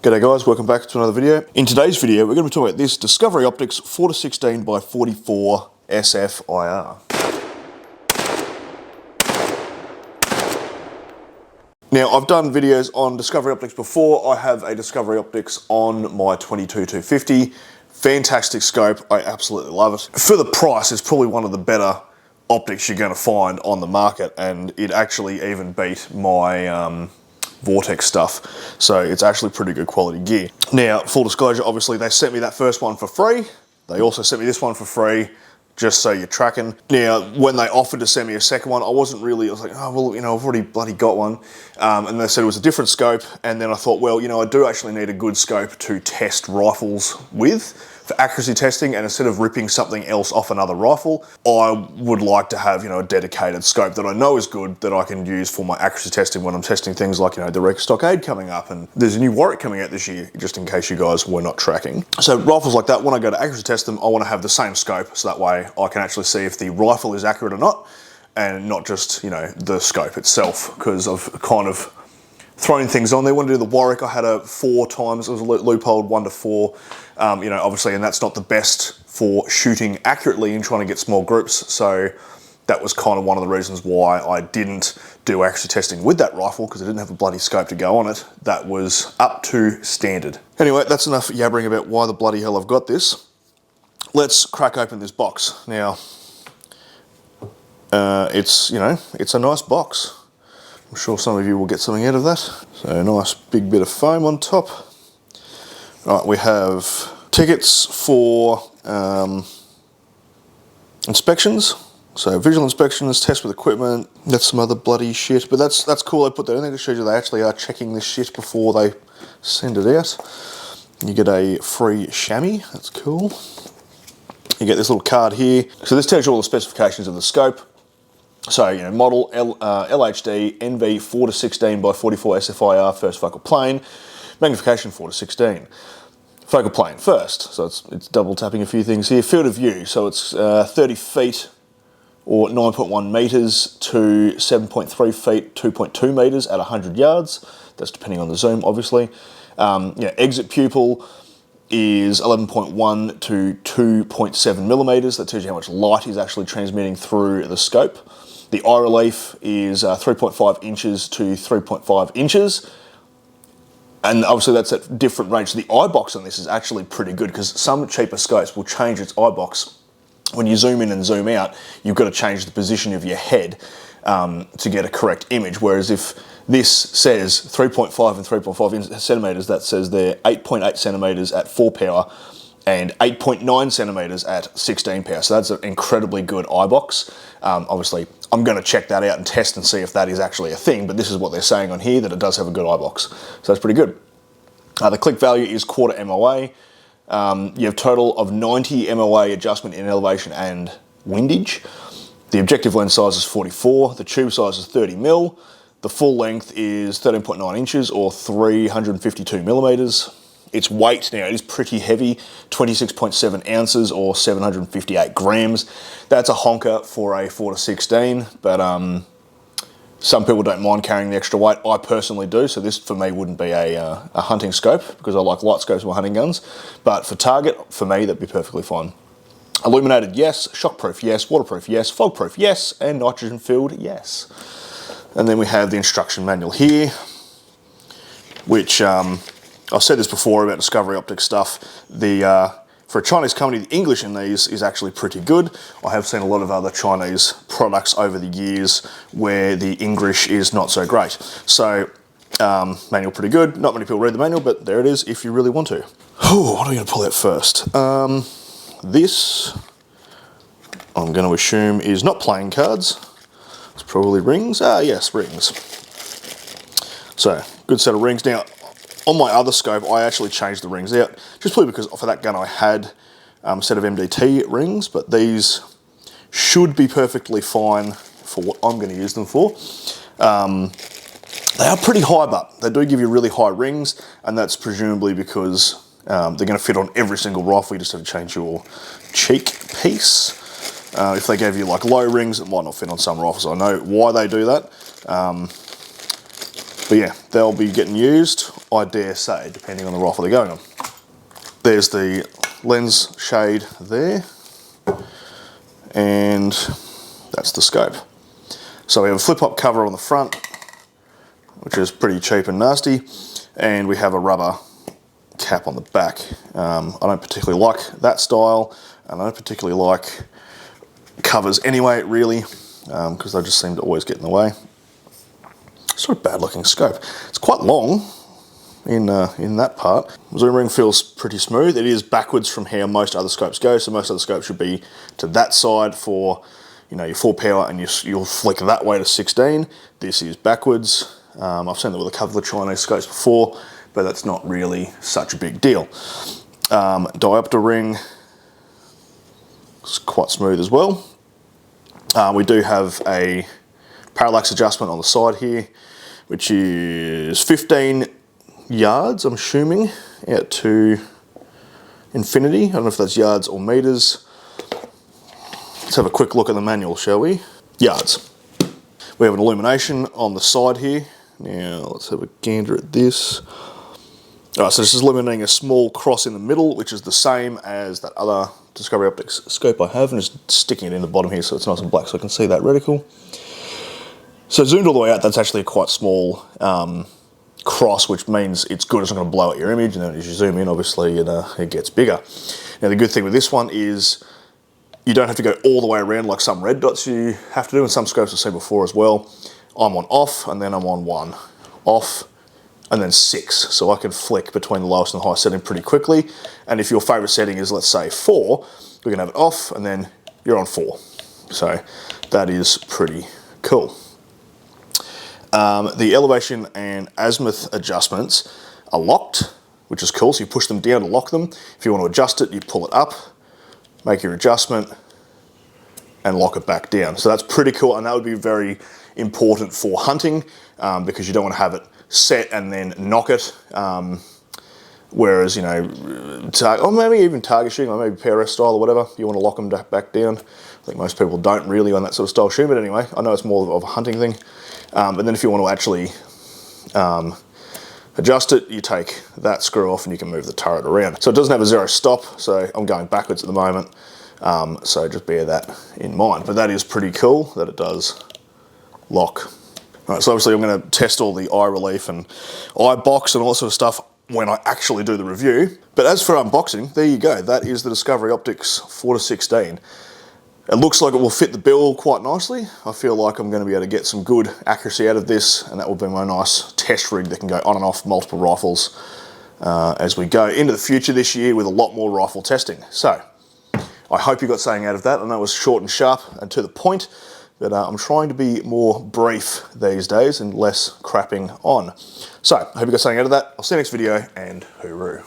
G'day guys, welcome back to another video. In today's video, we're going to be talking about this DiscoveryOptics 4-16x44 SFIR. Now, I've done videos on DiscoveryOptics before. I have a DiscoveryOptics on my 22-250. Fantastic scope, I absolutely love it. For the price, it's probably one of the better optics you're going to find on the market, and it actually even beat my Vortex stuff, so it's actually pretty good quality gear. Now, full disclosure, obviously they sent me that first one for free. They also sent me this one for free, just so you're tracking. Now, when they offered to send me a second one, I was like, oh, well, you know, I've already bloody got one. And they said it was a different scope, and then I thought, well, you know, I do actually need a good scope to test rifles with, for accuracy testing, and instead of ripping something else off another rifle, I would like to have, you know, a dedicated scope that I know is good, that I can use for my accuracy testing when I'm testing things like, you know, the Reka Stockade coming up, and there's a new Warwick coming out this year, just in case you guys were not tracking. So rifles like that, when I go to accuracy test them, I want to have the same scope, so that way I can actually see if the rifle is accurate or not, and not just, you know, the scope itself, because I've kind of throwing things on there. When I do the Warwick, I had a 4 times, it was a loophole 1 to 4, you know, obviously, and that's not the best for shooting accurately and trying to get small groups, so that was kind of one of the reasons why I didn't do accuracy testing with that rifle, because I didn't have a bloody scope to go on it that was up to standard. Anyway, that's enough yabbering about why the bloody hell I've got this. Let's crack open this box. Now, it's, you know, it's a nice box. I'm sure some of you will get something out of that. So a nice big bit of foam on top. Right, we have tickets for inspections. So visual inspections, test with equipment, that's some other bloody shit. But that's cool, I put that in there to show you they actually are checking this shit before they send it out. You get a free chamois, that's cool. You get this little card here. So this tells you all the specifications of the scope. So, you know, model LHD NV 4-16x44 SFIR, first focal plane, magnification 4-16. Focal plane first, so it's double tapping a few things here. Field of view, so it's 30 feet or 9.1 meters to 7.3 feet, 2.2 meters at 100 yards. That's depending on the zoom, obviously. Yeah, exit pupil is 11.1 to 2.7 millimeters. That tells you how much light is actually transmitting through the scope. The eye relief is 3.5 inches to 3.5 inches. And obviously that's at different range. So the eye box on this is actually pretty good, because some cheaper scopes will change its eye box. When you zoom in and zoom out, you've got to change the position of your head to get a correct image. Whereas if this says 3.5 and 3.5 centimeters, that says they're 8.8 centimeters at 4 power and 8.9 centimeters at 16 power. So that's an incredibly good eye box. Obviously, I'm going to check that out and test and see if that is actually a thing, but this is what they're saying on here, that it does have a good eye box. So that's pretty good. The click value is 1/4 MOA. You have total of 90 MOA adjustment in elevation and windage. The objective lens size is 44. The tube size is 30 mil. The full length is 13.9 inches or 352 millimeters. Its weight, now it is pretty heavy, 26.7 ounces or 758 grams. That's a honker for a 4-16, but some people don't mind carrying the extra weight. I personally do, so this for me wouldn't be a hunting scope, because I like light scopes with hunting guns. But for target, for me, that'd be perfectly fine. Illuminated, yes. Shockproof, yes. Waterproof, yes. Fogproof, yes. And nitrogen filled, yes. And then we have the instruction manual here, which I've said this before about DiscoveryOptics stuff. For a Chinese company, the English in these is actually pretty good. I have seen a lot of other Chinese products over the years where the English is not so great. So, manual pretty good. Not many people read the manual, but there it is if you really want to. Ooh, what are we going to pull out first? This, I'm going to assume, is not playing cards. It's probably rings. Ah, yes, rings. So, good set of rings. Now, on my other scope, I actually changed the rings out, just purely because for that gun I had a set of MDT rings, but these should be perfectly fine for what I'm going to use them for. They are pretty high, but they do give you really high rings, and that's presumably because they're going to fit on every single rifle. You just have to change your cheek piece. If they gave you like low rings, it might not fit on some rifles. I know why they do that. But yeah, they'll be getting used, I dare say, depending on the rifle they're going on. There's the lens shade there, and that's the scope. So we have a flip-up cover on the front, which is pretty cheap and nasty, and we have a rubber cap on the back. I don't particularly like that style, and I don't particularly like covers anyway, really, because they just seem to always get in the way. Sort of bad looking scope. It's quite long in that part. Zoom ring feels pretty smooth. It is backwards from how most other scopes go, so most other scopes should be to that side for, you know, your 4 power, and you'll flick that way to 16. This is backwards. I've seen that with a couple of Chinese scopes before, but that's not really such a big deal. Diopter ring is quite smooth as well. We do have a parallax adjustment on the side here, which is 15 yards, I'm assuming, out to infinity. I don't know if that's yards or meters. Let's have a quick look at the manual, shall we? Yards. We have an illumination on the side here. Now let's have a gander at this. Alright, so this is illuminating a small cross in the middle, which is the same as that other DiscoveryOptics scope I have, and just sticking it in the bottom here so it's nice and black so I can see that reticle. So zoomed all the way out, that's actually a quite small cross, which means it's good. It's not going to blow out your image, and then as you zoom in, obviously it gets bigger. Now the good thing with this one is you don't have to go all the way around like some red dots you have to do, and some scopes I've seen before as well. I'm on off, and then I'm on 1, off, and then 6. So I can flick between the lowest and the highest setting pretty quickly. And if your favorite setting is, let's say, 4, we can have it off, and then you're on 4. So that is pretty cool. The elevation and azimuth adjustments are locked, which is cool. So you push them down to lock them. If you want to adjust it, you pull it up, make your adjustment, and lock it back down. So that's pretty cool, and that would be very important for hunting, because you don't want to have it set and then knock it. Whereas, you know, or maybe even target shooting, or maybe PRS style or whatever, you want to lock them back down. I think most people don't really on that sort of style shoot, but anyway, I know it's more of a hunting thing. And then if you want to actually adjust it, you take that screw off and you can move the turret around. So it doesn't have a 0 stop, so I'm going backwards at the moment. So just bear that in mind. But that is pretty cool that it does lock. All right, so obviously I'm going to test all the eye relief and eye box and all that sort of stuff when I actually do the review. But as for unboxing, there you go. That is the DiscoveryOptics 4-16. It looks like it will fit the bill quite nicely. I feel like I'm going to be able to get some good accuracy out of this, and that will be my nice test rig that can go on and off multiple rifles as we go into the future this year with a lot more rifle testing. So I hope you got something out of that. I know it was short and sharp and to the point, but I'm trying to be more brief these days and less crapping on. So I hope you got something out of that. I'll see you next video, and hooroo.